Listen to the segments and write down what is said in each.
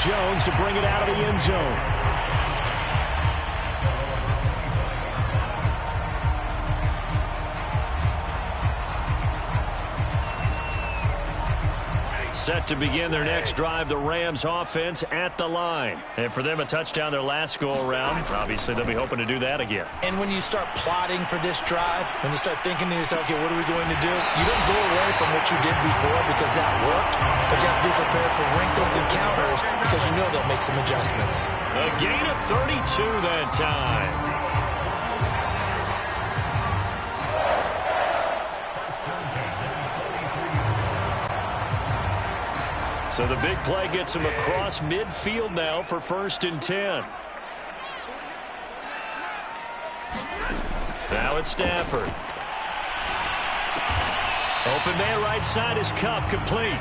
Jones to bring it out of the end zone. Set to begin their next drive, the Rams offense at the line. And for them, a touchdown their last go-around. Obviously, they'll be hoping to do that again. And when you start plotting for this drive, when you start thinking to yourself, okay, what are we going to do? You don't go away from what you did before because that worked, but you have to be prepared for wrinkles and counters because you know they'll make some adjustments. A gain of 32 that time. So the big play gets him across midfield now for 1st and 10. Now it's Stafford. Open man right side is Cup, complete.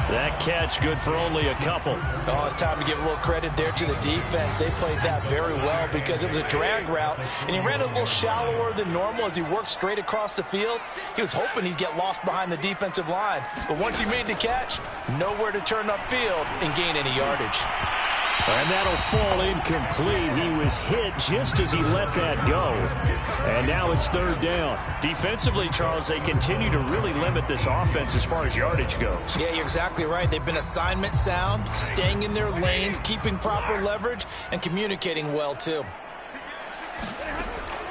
That catch good for only a couple. Oh, it's time to give a little credit there to the defense. They played that very well because it was a drag route, and he ran a little shallower than normal as he worked straight across the field. He was hoping he'd get lost behind the defensive line, but once he made the catch, nowhere to turn upfield and gain any yardage. And that'll fall incomplete. He was hit just as he let that go. And now it's 3rd down. Defensively, Charles, they continue to really limit this offense as far as yardage goes. Yeah, you're exactly right. They've been assignment sound, staying in their lanes, keeping proper leverage, and communicating well, too.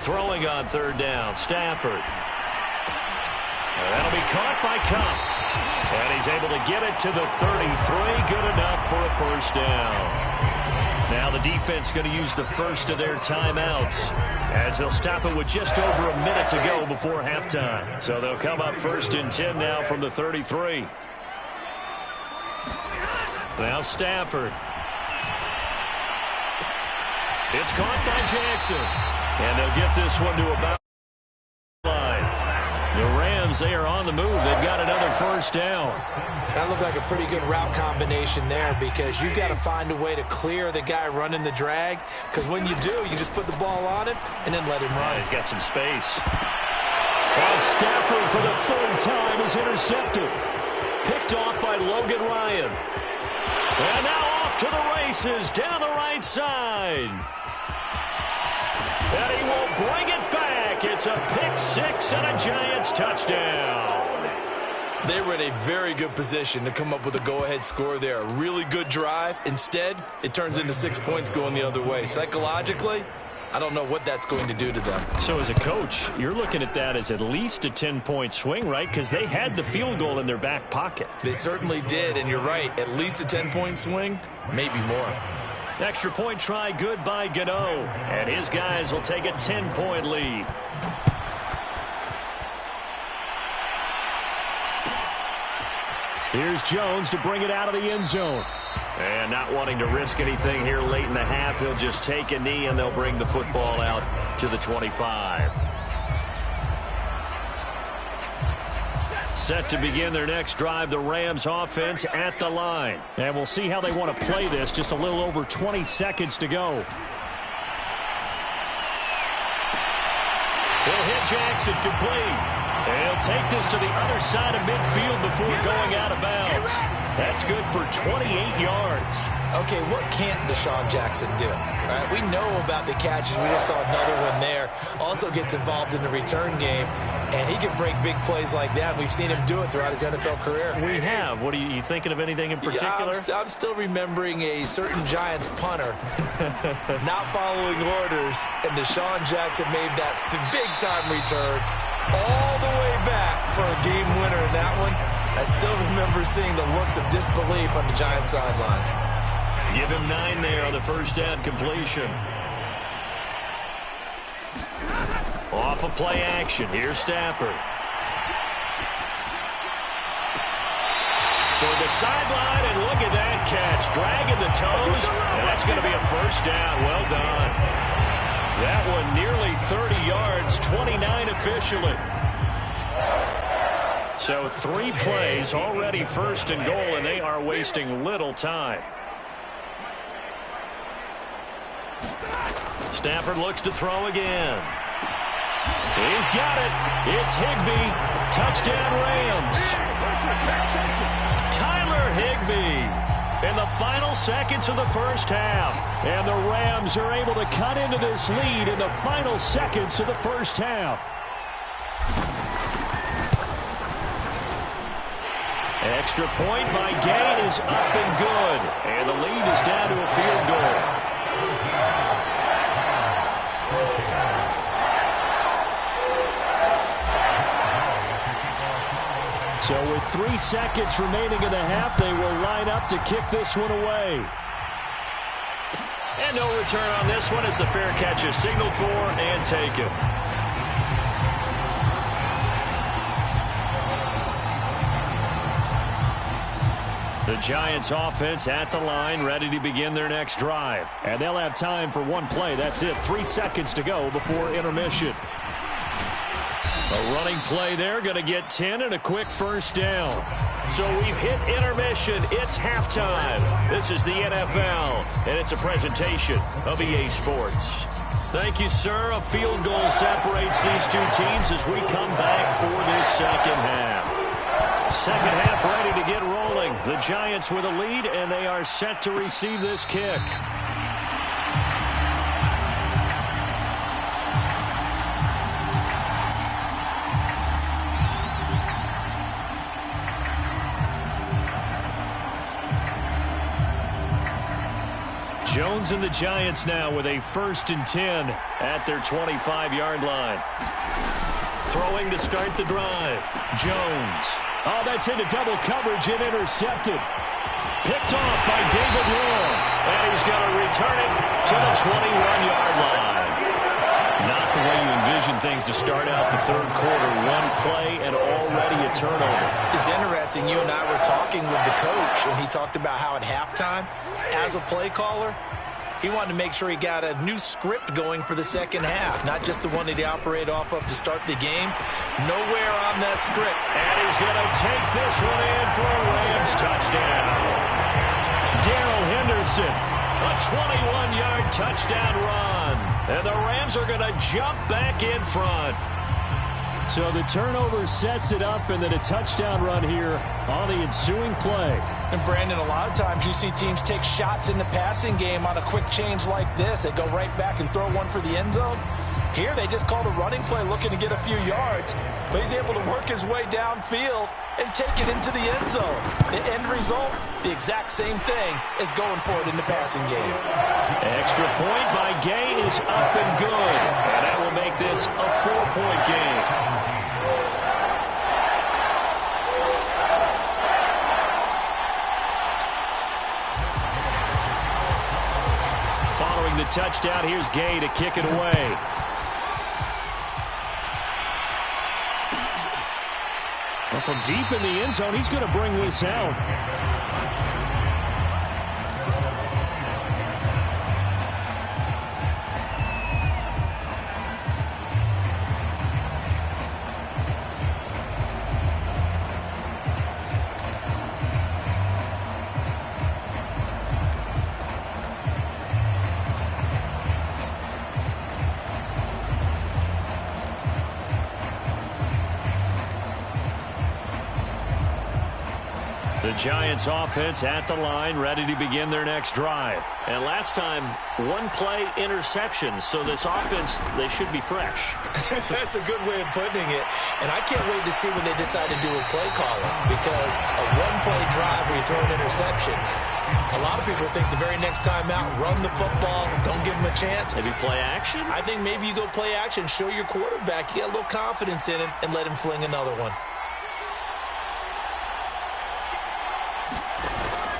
Throwing on 3rd down, Stafford. That'll be caught by Cup. And he's able to get it to the 33. Good enough for a 1st down. Now the defense going to use the first of their timeouts as they'll stop it with just over a minute to go before halftime. So they'll come up 1st and 10 now from the 33. Now Stafford. It's caught by Jackson. And they'll get this one to about the line. The Rams, they are on the move. They've got another 1st down. That looked like a pretty good route combination there because you've got to find a way to clear the guy running the drag, because when you do, you just put the ball on him and then let him run. He's got some space. Well, Stafford for the 3rd time is intercepted. Picked off by Logan Ryan. And now off to the races down the right side. And he will bring it back. It's a pick 6 and a Giants touchdown. They were in a very good position to come up with a go-ahead score there. A really good drive. Instead, it turns into 6 points going the other way. Psychologically, I don't know what that's going to do to them. So as a coach, you're looking at that as at least a 10-point swing, right? Because they had the field goal in their back pocket. They certainly did, and you're right. At least a 10-point swing, maybe more. Extra point try good by Gano. And his guys will take a 10-point lead. Here's Jones to bring it out of the end zone. And not wanting to risk anything here late in the half, he'll just take a knee and they'll bring the football out to the 25. Set to begin their next drive, the Rams offense at the line. And we'll see how they want to play this. Just a little over 20 seconds to go. He'll hit Jackson complete. And he'll take this to the other side of midfield before going out of bounds. That's good for 28 yards. Okay, what can't Deshaun Jackson do? Right? We know about the catches. We just saw another one there. Also gets involved in the return game, and he can break big plays like that. We've seen him do it throughout his NFL career. We have. What are you thinking of anything in particular? Yeah, I'm still remembering a certain Giants punter not following orders, and Deshaun Jackson made that big-time return all the way back for a game winner in that one. I still remember seeing the looks of disbelief on the Giants sideline. Give him 9 there on the 1st down completion. Off of play action. Here's Stafford. Toward the sideline, and look at that catch. Dragging the toes, and that's going to be a 1st down. Well done. That one nearly 30 yards, 29 officially. So 3 plays, already 1st and goal, and they are wasting little time. Stafford looks to throw again. He's got it. It's Higbee. Touchdown Rams. Tyler Higbee in the final seconds of the first half. And the Rams are able to cut into this lead in the final seconds of the first half. Extra point by Gay is up and good. And the lead is down to a field goal. So with 3 seconds remaining in the half, they will line up to kick this one away. And no return on this one as the fair catch is signaled for and taken. The Giants offense at the line, ready to begin their next drive. And they'll have time for one play. That's it. 3 seconds to go before intermission. A running play there, going to get 10 and a quick first down. So we've hit intermission. It's halftime. This is the NFL, and it's a presentation of EA Sports. Thank you, sir. A field goal separates these two teams as we come back for this second half. Second half ready to get rolling. The Giants with a lead, and they are set to receive this kick. Jones and the Giants now with a 1st and 10 at their 25-yard line. Throwing to start the drive. Jones. Oh, that's into double coverage and intercepted. Picked off by David Long. And he's going to return it to the 21-yard line. Not the way you envision things to start out the third quarter. One play and already a turnover. It's interesting. You and I were talking with the coach, and he talked about how at halftime, as a play caller, he wanted to make sure he got a new script going for the second half, not just the one that he operated off of to start the game. Nowhere on that script. And he's going to take this one in for a Rams touchdown. Darrell Henderson, a 21-yard touchdown run. And the Rams are going to jump back in front. So the turnover sets it up, and then a touchdown run here on the ensuing play. And, Brandon, a lot of times you see teams take shots in the passing game on a quick change like this. They go right back and throw one for the end zone. Here they just called a running play looking to get a few yards. But he's able to work his way downfield and take it into the end zone. The end result, the exact same thing as going for it in the passing game. Extra point by Gay is up and good. And that will make this a 4-point game. Following the touchdown, here's Gay to kick it away. Well, from deep in the end zone, he's going to bring this out. The Giants offense at the line, ready to begin their next drive. And last time, one play interception. So this offense, they should be fresh. That's a good way of putting it. And I can't wait to see what they decide to do with play calling, because a one-play drive where you throw an interception, a lot of people think the very next time out, run the football, don't give them a chance. Maybe play action? I think maybe you go play action, show your quarterback, you get a little confidence in him, and let him fling another one.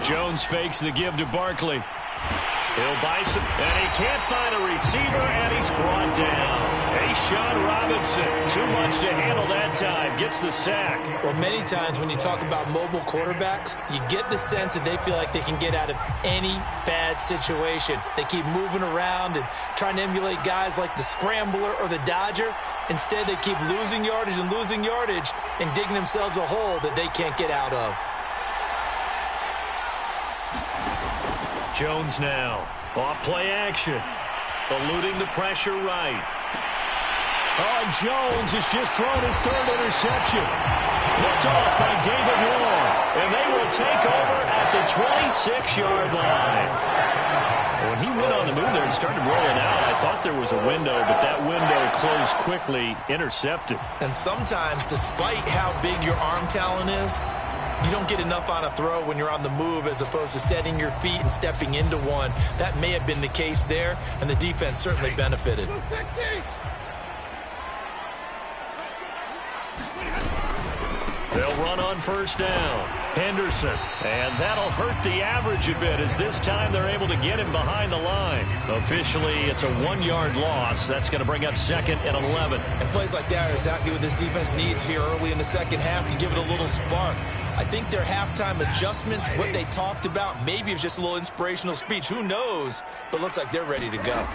Jones fakes the give to Barkley. He'll buy some, and he can't find a receiver, and he's brought down. Sean Robinson, too much to handle that time, gets the sack. Well, many times when you talk about mobile quarterbacks, you get the sense that they feel like they can get out of any bad situation. They keep moving around and trying to emulate guys like the Scrambler or the Dodger. Instead, they keep losing yardage and digging themselves a hole that they can't get out of. Jones now, off play action, eluding the pressure right. Oh, Jones has just thrown his third interception. Picked off by David Long. And they will take over at the 26-yard line. When he went on the move there and started rolling out, I thought there was a window, but that window closed quickly, intercepted. And sometimes, despite how big your arm talent is, you don't get enough on a throw when you're on the move as opposed to setting your feet and stepping into one. That may have been the case there, and the defense certainly benefited. They'll run on first down. Henderson. And that'll hurt the average a bit as this time they're able to get him behind the line. Officially, it's a 1-yard loss. That's going to bring up 2nd and 11. And plays like that are exactly what this defense needs here early in the second half to give it a little spark. I think their halftime adjustments, what they talked about, maybe it was just a little inspirational speech. Who knows? But looks like they're ready to go.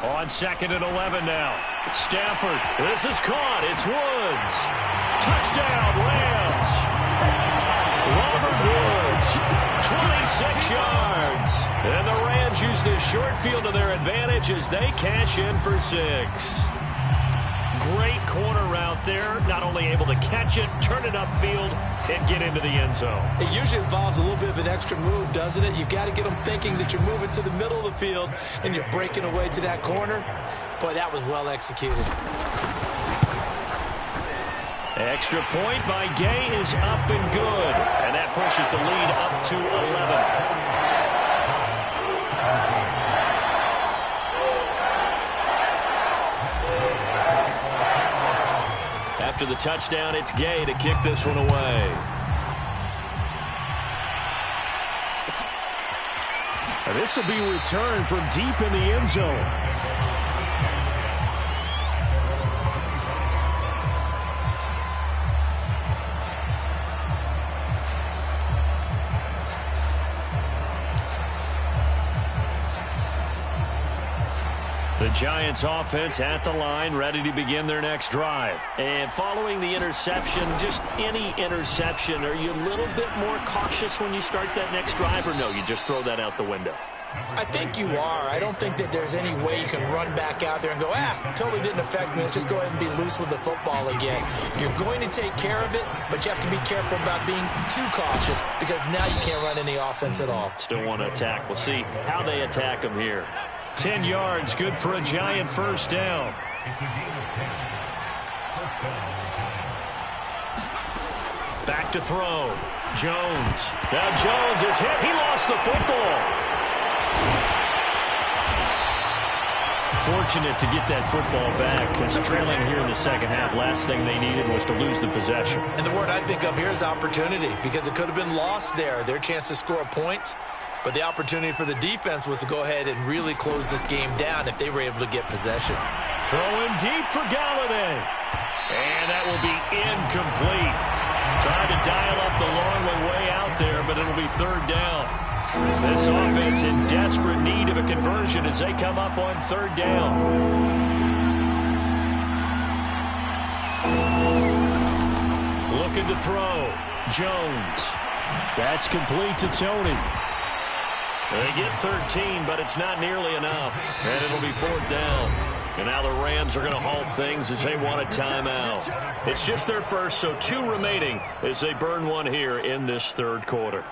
On 2nd and 11 now. Stafford. This is caught. It's Woods. Touchdown, Rams. Robert Woods. 26 yards. And the Rams use this short field to their advantage as they cash in for 6. Great corner route there. Not only able to catch it, turn it upfield, and get into the end zone. It usually involves a little bit of an extra move, doesn't it? You've got to get them thinking that you're moving to the middle of the field and you're breaking away to that corner. Boy, that was well executed. Extra point by Gay is up and good. And that pushes the lead up to 11. After the touchdown, it's Gay to kick this one away. And this will be returned from deep in the end zone. The Giants offense at the line, ready to begin their next drive. And following the interception, just any interception, are you a little bit more cautious when you start that next drive, or no, you just throw that out the window? I think you are. I don't think that there's any way you can run back out there and go, totally didn't affect me. Let's just go ahead and be loose with the football again. You're going to take care of it, but you have to be careful about being too cautious because now you can't run any offense at all. Still want to attack. We'll see how they attack them here. 10 yards, good for a Giant first down. Back to throw. Jones. Now Jones is hit. He lost the football. Fortunate to get that football back because trailing here in the second half, last thing they needed was to lose the possession. And the word I think of here is opportunity because it could have been lost there. Their chance to score points. But the opportunity for the defense was to go ahead and really close this game down if they were able to get possession. Throwing deep for Galladay. And that will be incomplete. Trying to dial up the long way out there, but it'll be third down. This offense in desperate need of a conversion as they come up on third down. Looking to throw. Jones. That's complete to Tony. They get 13, but it's not nearly enough. And it'll be fourth down. And now the Rams are going to halt things as they want a timeout. It's just their first, so 2 remaining as they burn one here in this third quarter.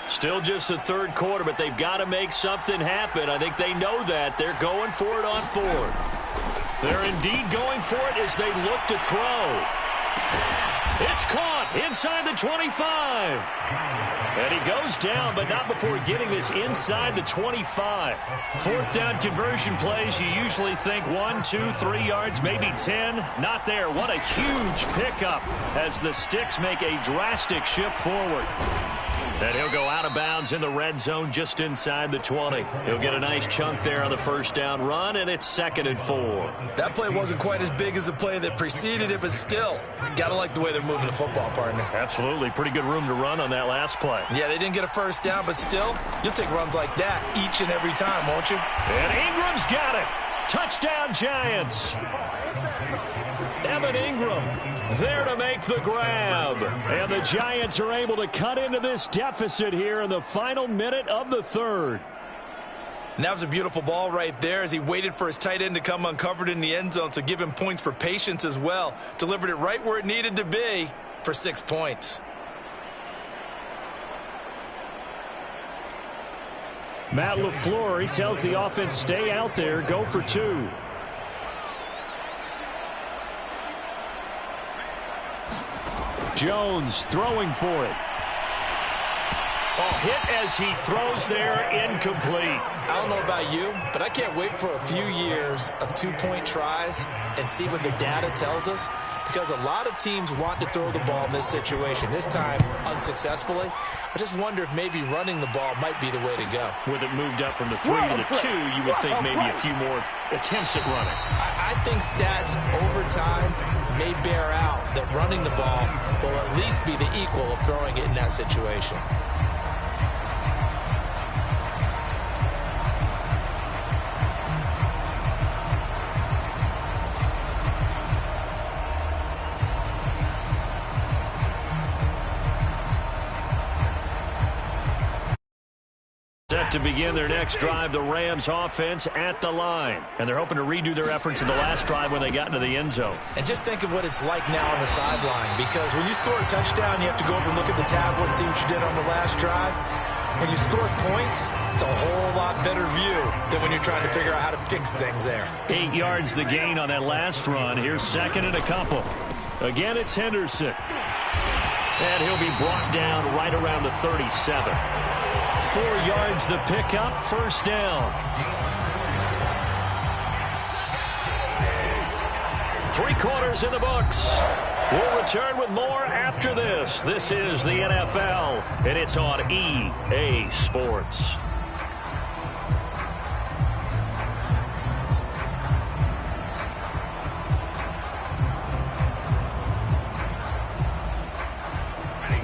Still just the third quarter, but they've got to make something happen. I think they know that. They're going for it on fourth. They're indeed going for it as they look to throw. It's caught inside the 25. And he goes down, but not before getting this inside the 25. Fourth down conversion plays, you usually think 1, 2, 3 yards, maybe 10. Not there. What a huge pickup as the Sticks make a drastic shift forward. And he'll go out of bounds in the red zone just inside the 20. He'll get a nice chunk there on the first down run, and it's 2nd and 4. That play wasn't quite as big as the play that preceded it, but still, got to like the way they're moving the football, partner. Absolutely. Pretty good room to run on that last play. Yeah, they didn't get a first down, but still, you'll take runs like that each and every time, won't you? And Ingram's got it. Touchdown, Giants. Evan Ingram there to make the grab. And the Giants are able to cut into this deficit here in the final minute of the third. And that was a beautiful ball right there as he waited for his tight end to come uncovered in the end zone, so give him points for patience as well. Delivered it right where it needed to be. for 6 points. Matt LaFleur, he tells the offense, stay out there, go for 2. Jones throwing for it. Hit as he throws there, incomplete. I don't know about you, but I can't wait for a few years of 2-point tries and see what the data tells us, because a lot of teams want to throw the ball in this situation, this time unsuccessfully. I just wonder if maybe running the ball might be the way to go. With it moved up from the 3 to the 2, you would think maybe a few more attempts at running. I think stats over time may bear out that running the ball will at least be the equal of throwing it in that situation. Set to begin their next drive, the Rams offense at the line. And they're hoping to redo their efforts in the last drive when they got into the end zone. And just think of what it's like now on the sideline, because when you score a touchdown, you have to go over and look at the tablet and see what you did on the last drive. When you score points, it's a whole lot better view than when you're trying to figure out how to fix things there. 8 yards the gain on that last run. Here's second and a couple. Again, it's Henderson. And he'll be brought down right around the 37. 4 yards the pickup, first down. 3 quarters in the books. We'll return with more after this. This is the NFL, and it's on EA Sports.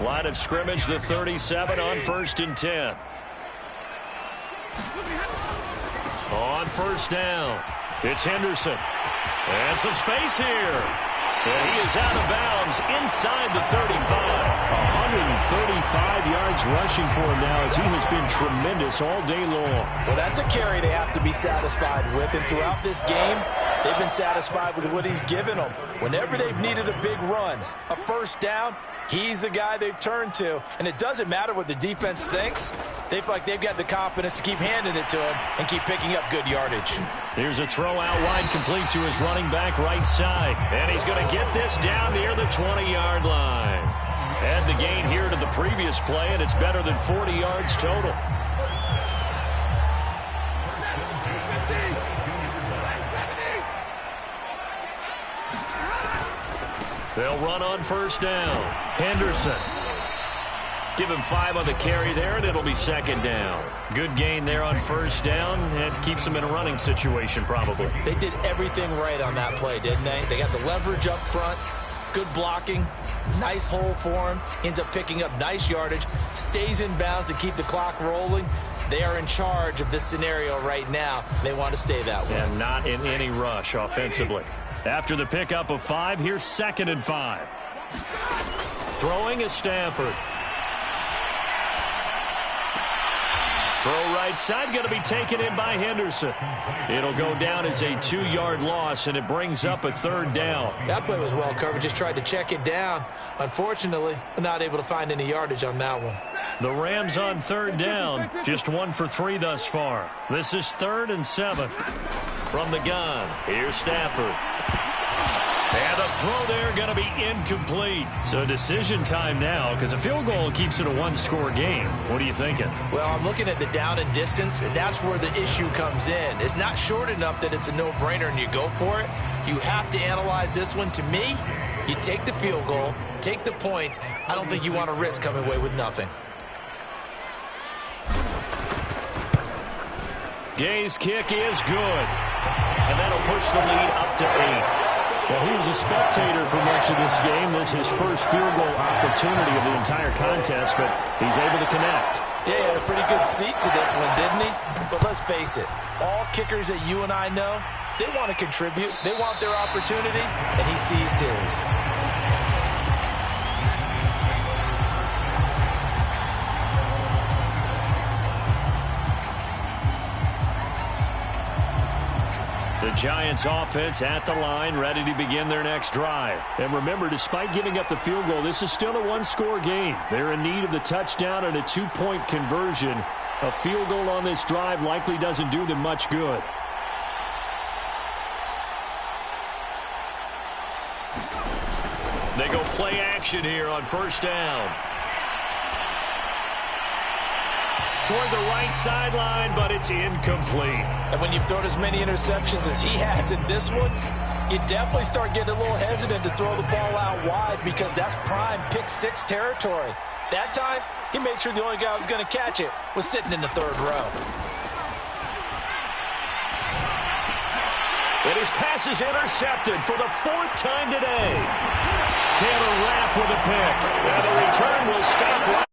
Line of scrimmage, the 37 on 1st and 10. On first down, it's Henderson. And some space here. And he is out of bounds inside the 35. 135 yards rushing for him now as he has been tremendous all day long. Well, that's a carry they have to be satisfied with. And throughout this game, they've been satisfied with what he's given them. Whenever they've needed a big run, a first down, he's the guy they've turned to. And it doesn't matter what the defense thinks. They feel like they've got the confidence to keep handing it to him and keep picking up good yardage. Here's a throw out wide, complete to his running back right side. And he's going to get this down near the 20-yard line. Add the gain here to the previous play, and it's better than 40 yards total. They'll run on first down. Henderson. Give him 5 on the carry there, and it'll be second down. Good gain there on first down, and keeps him in a running situation probably. They did everything right on that play, didn't they? They got the leverage up front, good blocking, nice hole for him, ends up picking up nice yardage, stays in bounds to keep the clock rolling. They are in charge of this scenario right now. They want to stay that way. And not in any rush offensively. After the pickup of 5, here's 2nd and 5. Throwing is Stafford. Throw right side, going to be taken in by Henderson. It'll go down as a 2-yard loss, and it brings up a 3rd down. That play was well covered, just tried to check it down. Unfortunately, we're not able to find any yardage on that one. The Rams on 3rd down, just 1 for 3 thus far. This is 3rd and 7. From the gun, here's Stafford. And the throw there going to be incomplete. So decision time now, because a field goal keeps it a 1-score game. What are you thinking? Well, I'm looking at the down and distance, and that's where the issue comes in. It's not short enough that it's a no-brainer and you go for it. You have to analyze this one. To me, you take the field goal, take the points. I don't think you want to risk coming away with nothing. Gay's kick is good. And that'll push the lead up to 8. Well, he was a spectator for much of this game. This is his first field goal opportunity of the entire contest, but he's able to connect. Yeah, he had a pretty good seat to this one, didn't he? But let's face it, all kickers that you and I know, they want to contribute. They want their opportunity, and he seized his. The Giants offense at the line, ready to begin their next drive. And remember, despite giving up the field goal, this is still a one-score game. They're in need of the touchdown and a two-point conversion. A field goal on this drive likely doesn't do them much good. They go play action here on first down. Toward the right sideline, but it's incomplete. And when you've thrown as many interceptions as he has in this one, you definitely start getting a little hesitant to throw the ball out wide because that's prime pick six territory. That time, he made sure the only guy who was going to catch it was sitting in the third row. And his pass is intercepted for the fourth time today. Taylor Rapp with a pick. And the return will stop right.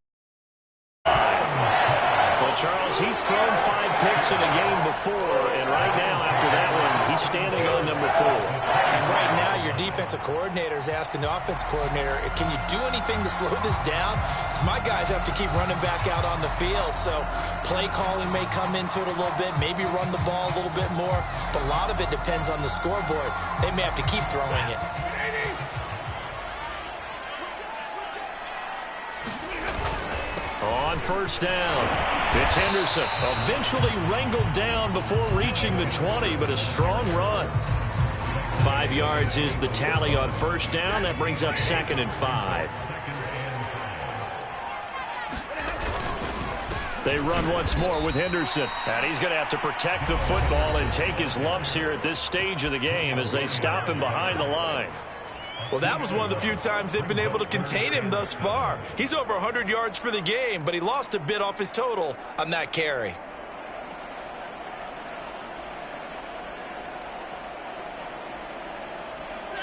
Well, Charles, he's thrown 5 picks in a game before, and right now, after that one, he's standing on number 4. And right now, your defensive coordinator is asking the offense coordinator, can you do anything to slow this down? Because my guys have to keep running back out on the field, so play calling may come into it a little bit, maybe run the ball a little bit more, but a lot of it depends on the scoreboard. They may have to keep throwing it. On first down, it's Henderson, eventually wrangled down before reaching the 20, but a strong run. 5 yards is the tally on first down. That brings up 2nd and 5. They run once more with Henderson, and he's going to have to protect the football and take his lumps here at this stage of the game as they stop him behind the line. Well, that was one of the few times they've been able to contain him thus far. He's over 100 yards for the game, but he lost a bit off his total on that carry.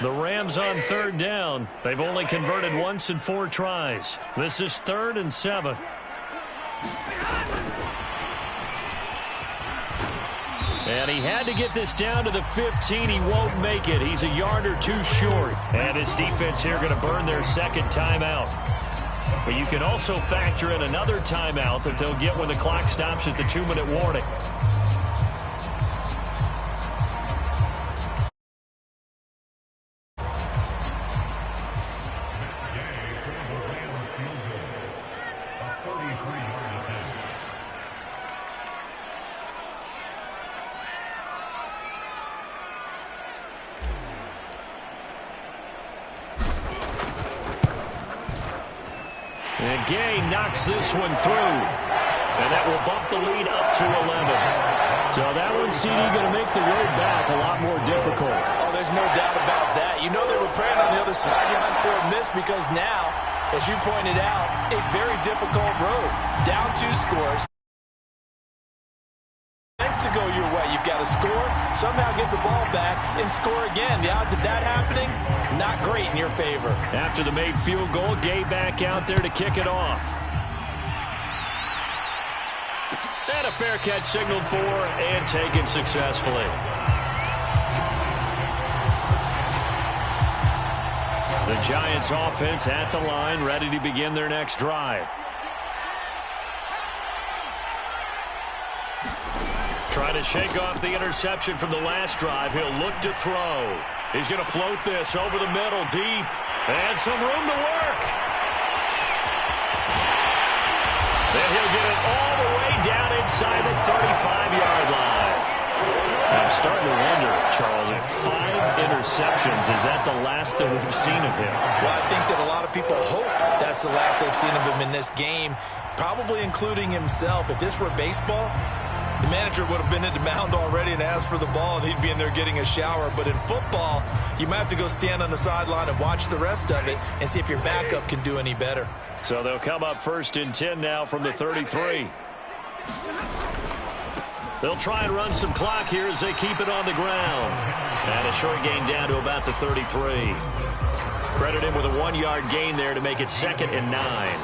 The Rams on third down. They've only converted once in 4 tries. This is 3rd and 7. And he had to get this down to the 15. He won't make it. He's a yard or 2 short. And his defense here going to burn their 2nd timeout. But you can also factor in another timeout that they'll get when the clock stops at the 2-minute warning. And Gay knocks this one through. And that will bump the lead up to 11. So that one, CD, going to make the road back a lot more difficult. Oh, there's no doubt about that. You know they were praying on the other sideline for a miss because now, as you pointed out, a very difficult road. Down 2 scores. To go your way. You've got to score, somehow get the ball back, and score again. The odds of that happening, not great in your favor. After the made field goal, Gay back out there to kick it off. And a fair catch signaled for and taken successfully. The Giants offense at the line, ready to begin their next drive. Trying to shake off the interception from the last drive. He'll look to throw. He's going to float this over the middle, deep. And some room to work. Then he'll get it all the way down inside the 35-yard line. I'm starting to wonder, Charles, if 5 interceptions, is that the last that we've seen of him? Well, I think that a lot of people hope that's the last they've seen of him in this game, probably including himself. If this were baseball, the manager would have been in the mound already and asked for the ball, and he'd be in there getting a shower. But in football, you might have to go stand on the sideline and watch the rest of it and see if your backup can do any better. So they'll come up 1st and 10 now from the 33. They'll try and run some clock here as they keep it on the ground. And a short gain down to about the 33. Credit him with a 1-yard gain there to make it 2nd and 9.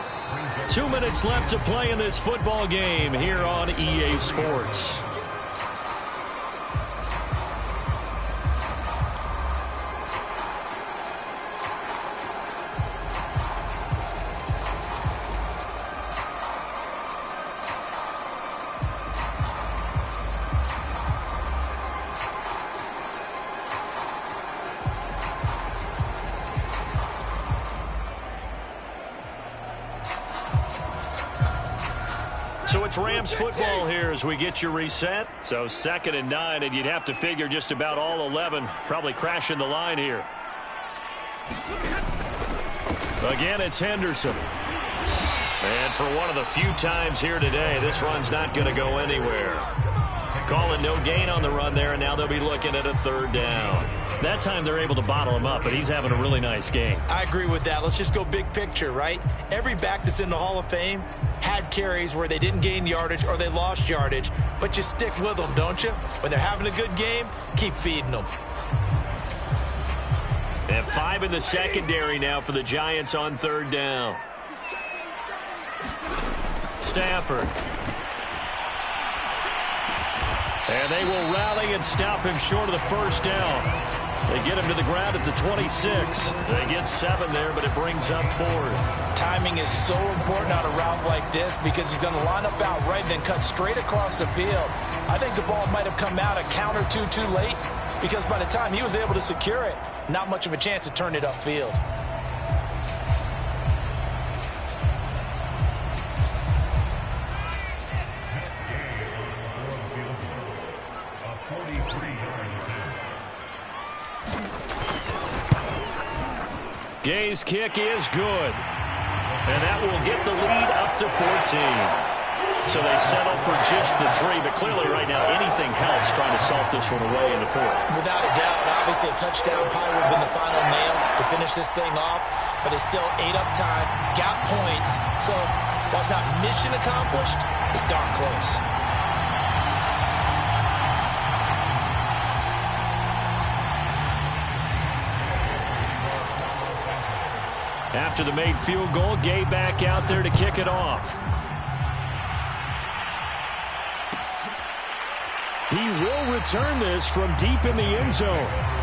2 minutes left to play in this football game here on EA Sports. it's Rams football here as we get you reset. So 2nd and 9, and you'd have to figure just about all 11 probably crashing the line here. Again, it's Henderson. And for one of the few times here today, this run's not going to go anywhere. Calling no gain on the run there, and now they'll be looking at a 3rd down. That time they're able to bottle him up, but he's having a really nice game. I agree with that. Let's just go big picture, right? Every back that's in the Hall of Fame had carries where they didn't gain yardage or they lost yardage, but you stick with them, don't you? When they're having a good game, keep feeding them. And 5 in the secondary now for the Giants on 3rd down. Stafford. And they will rally and stop him short of the 1st down. They get him to the ground at the 26. They get 7 there, but it brings up 4th. Timing is so important on a route like this because he's going to line up out right and then cut straight across the field. I think the ball might have come out a count or two too late because by the time he was able to secure it, not much of a chance to turn it upfield. Gay's kick is good. And that will get the lead up to 14. So they settle for just the 3, but clearly right now anything helps trying to salt this one away in the 4th. Without a doubt, obviously a touchdown probably would have been the final nail to finish this thing off, but it's still 8 up time, got points. So while it's not mission accomplished, it's darn close. After the made field goal, Gay back out there to kick it off. He will return this from deep in the end zone.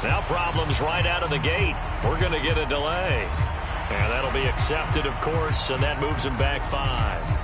Now problems right out of the gate. We're going to get a delay. And that'll be accepted, of course, and that moves him back 5.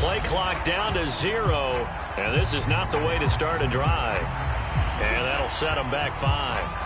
Play clock down to 0, and this is not the way to start a drive. And that'll set them back 5.